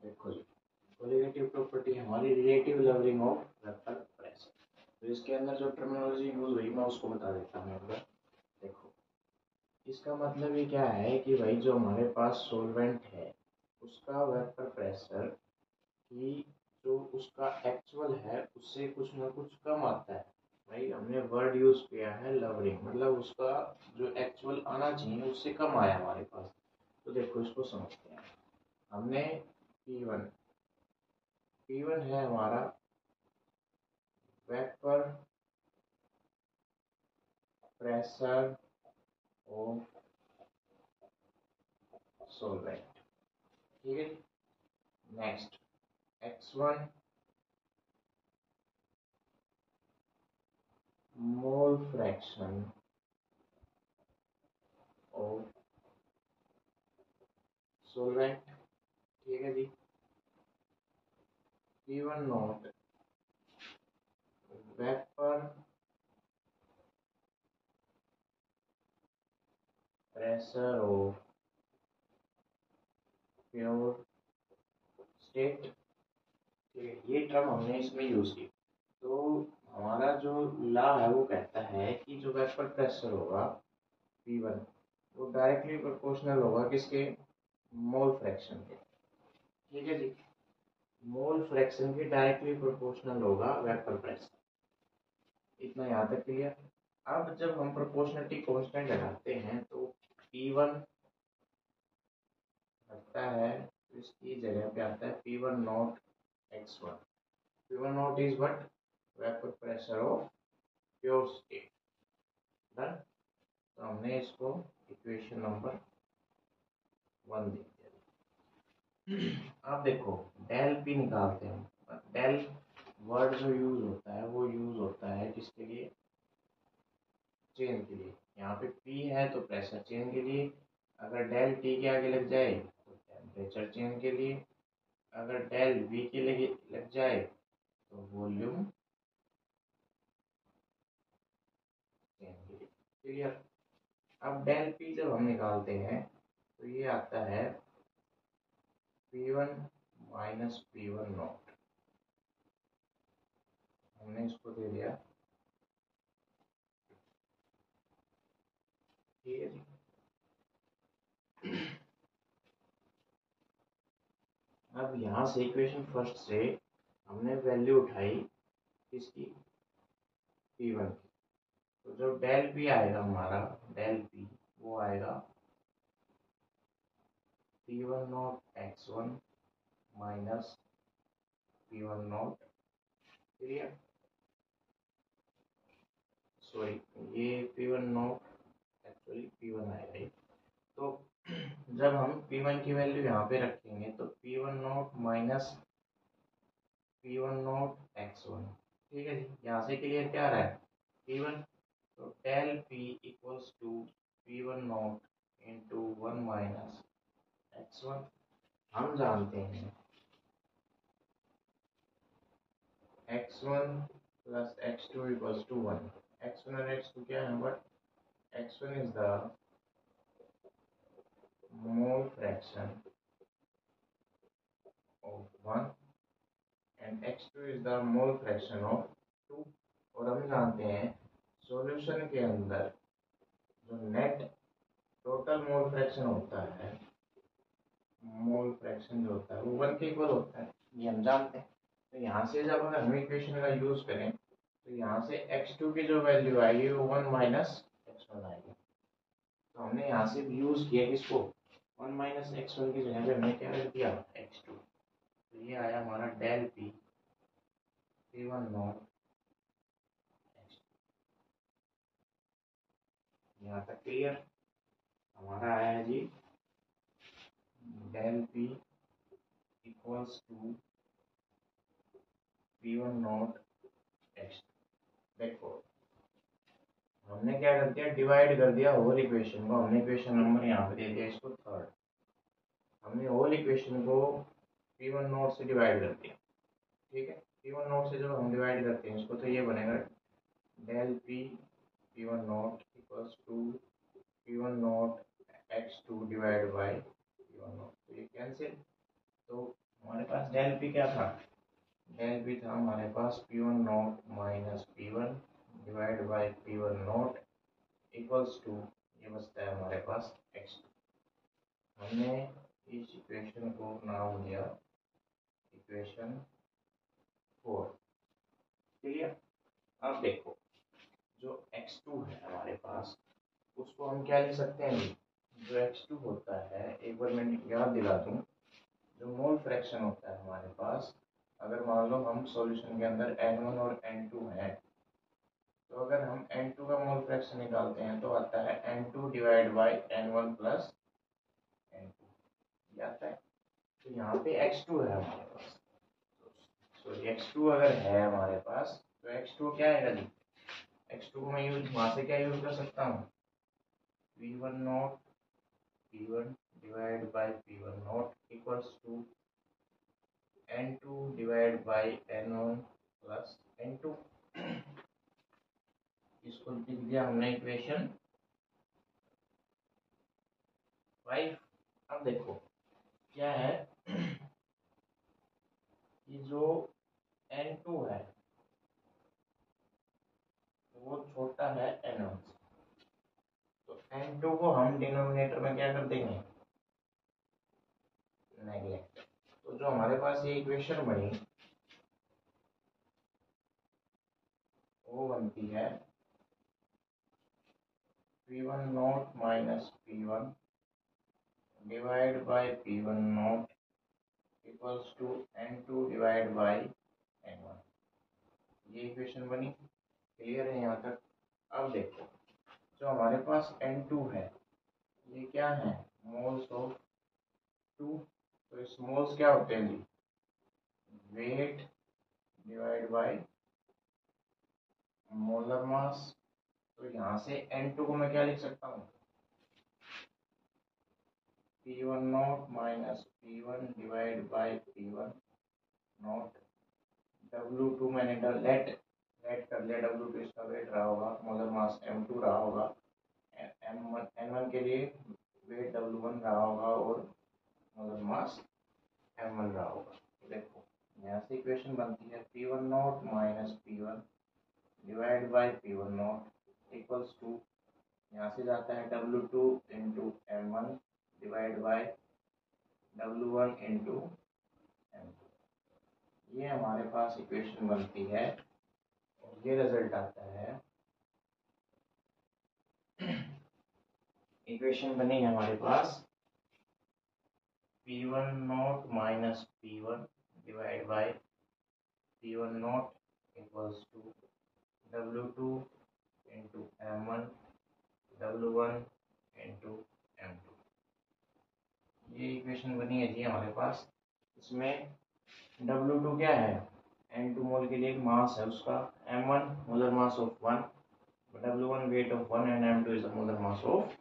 देखो जी, colligative property हमारी relative lowering of vapour pressure. तो इसके अंदर जो टर्मिनोलॉजी यूज हुई मैं उसको बता देता हूँ एक बार। देखो, इसका मतलब ये क्या है कि भाई जो हमारे पास सॉल्वेंट है उसका वेपर प्रेशर की जो उसका एक्चुअल है उससे कुछ ना कुछ कम आता है। भाई हमने वर्ड यूज किया है लवरिंग, मतलब उसका जो एक्चुअल आना चाहिए उससे कम आया हमारे पास। तो देखो इसको समझते हैं। हमने P1 P1 है हमारा वेपर प्रेशर ऑफ सॉल्वेंट, ठीक है। Next X1 mole fraction of solvent, ठीक है जी। P1 not vapour pressure of pure state, ठीक है। ये टर्म हमने इसमें यूज की। तो हमारा जो लॉ है वो कहता है कि जो वेपर प्रेशर होगा P1 वो डायरेक्टली प्रोपोर्शनल होगा किसके, मोल फ्रैक्शन के, ठीक है जी। मोल फ्रैक्शन के डायरेक्टली प्रोपोर्शनल होगा वेपर प्रेशर। इतना यहाँ तक क्लियर। अब जब हम प्रोपोर्शनलिटी कांस्टेंट लगाते हैं तो P1 लगता है तो इसकी जगह पे आता है P1 not X1। P1 not is what, vapour pressure of pure state. Done. तो हमने इसको इक्वेशन नंबर 1 दे दिया। अब देखो डेल पी निकालते हैं। डेल वर्ड जो यूज होता है वो यूज होता है किसके लिए, चेन के लिए। यहाँ पे पी है तो प्रेशर चेन के लिए, अगर डेल टी के आगे लग जाए तो टेम्परेचर चेन के लिए, अगर डेल वी के लगे लग जाए तो वॉल्यूम चेन के लिए। क्लियर। अब डेल पी जब हम निकालते हैं तो ये आता है P1 माइनस P1 नॉट। हमने इसको दे दिया, ठीक है जी। अब यहाँ से इक्वेशन फर्स्ट से हमने वैल्यू उठाई किसकी, P1 की। तो जो डेल पी आएगा हमारा, डेल पी वो आएगा P1 not X1 minus P1 not, clear. Sorry, ये P1 नॉट एक्चुअली P1 आएगा ये। तो जब हम P1 की वैल्यू यहाँ पे रखेंगे तो P1 not minus P1 not X1, ठीक है जी। यहाँ से क्लियर क्या आ रहा है, P1। तो del P equals to P1 not into 1 minus X1। हम जानते हैं X1 plus X2 equals to 1। X1 और X2 क्या है, but X1 is the mole fraction of 1 and X2 is the mole fraction of 2। और हम जानते हैं सॉल्यूशन के अंदर जो नेट टोटल मोल फ्रैक्शन होता है, मोल फ्रैक्शन जो होता है वो 1 के इक्वल होता है, ये हम जानते हैं। तो यहाँ से जब अगर हम इक्वेशन का यूज करें तो यहाँ से X2 की जो वैल्यू आएगी वो 1 माइनस X1 आएगी। तो हमने यहाँ से भी यूज किया किसको, 1 माइनस X1 की जगह पे हमने क्या रख दिया, X2। तो ये आया हमारा del p P1 not X2। यहाँ तक क्लियर। हमारा आया है G del P equals to P1 not X2। देखो हमने क्या कर दिया, डिवाइड कर दिया होल इक्वेशन को। हमने इक्वेशन नंबर यहाँ पे दे दिया इसको थर्ड। हमने होल इक्वेशन को P1 नॉट से डिवाइड कर दिया, ठीक है। P1 नॉट से जब हम डिवाइड करते हैं इसको तो ये बनेगा del p P1 not equals to P1 not X2 divide by P1 not. तो ये कैंसिल। तो हमारे डेल पी क्या था, डेल पी था हमारे पास P1 not minus P1 divide by P1 not equals to, ये बचता है हमारे पास x2। हमने इस इक्वेशन को नाम दिया इक्वेशन 4। क्लियर। अब देखो जो x2 है हमारे पास, उसको हम क्या लिख सकते हैं, जो x2 होता है, एक बार मैं याद दिला दूं, जो मोल फ्रैक्शन होता है हमारे पास, अगर मान लो हम सॉल्यूशन के अंदर n1 और n2 है, तो अगर हम n2 का मोल फ्रैक्शन निकालते हैं तो आता है n2 divide by n1 plus n2, ये आता है। तो यहाँ पे x2 है हमारे पास, सॉरी x2 अगर है हमारे पास, तो x2 क्या है जी, x2 को मैं यूज वहाँ से क्या यूज कर सकता हूँ, P1 not P1 divide by P1 not equals to n2 divide by n1 plus n2। इसको लिख दिया हमने इक्वेशन 5। अब देखो क्या है कि जो n2 है वो छोटा है n1 से, तो n2 को हम डिनोमिनेटर में क्या कर देंगे, नेगलेक्ट। तो जो हमारे पास ये इक्वेशन बनी वो बनती है P1 not minus P1 divide by P1 not equals to n2 divide by n1। ये इक्वेशन बनी। क्लियर है यहाँ तक। अब देखो जो हमारे पास n2 है, ये क्या है, मोल्स ऑफ 2। तो इस मोल्स क्या होते हैं जी, weight divide by molar mass. तो यहाँ से n2 को मैं क्या लिख सकता हूँ, P1 not minus P1 divide by P1 not, W2 मैंने लेट कर लिया, W2 इसका वेट रहा होगा, मोलर मास M2 रहा होगा, N1 के लिए वेट W1 रहा होगा और मोलर मास M1 रहा होगा। तो देखो यहाँ से इक्वेशन बनती है P1 not minus P1 divide by P1 not equals to, यहाँ से जाता है W2 into M1 divide by W1 into M2। ये हमारे पास इक्वेशन बनती है और ये रिजल्ट आता है, इक्वेशन बनी है हमारे पास P1 not minus P1 divide by P1 not equals to W2 into M1 W1 into M2। ये इक्वेशन बनी है जी हमारे पास। इसमें W2 क्या है, N2 मोल के लिए एक मास है उसका, M1 molar mass of 1, W1 weight of 1 and M2 is the molar mass of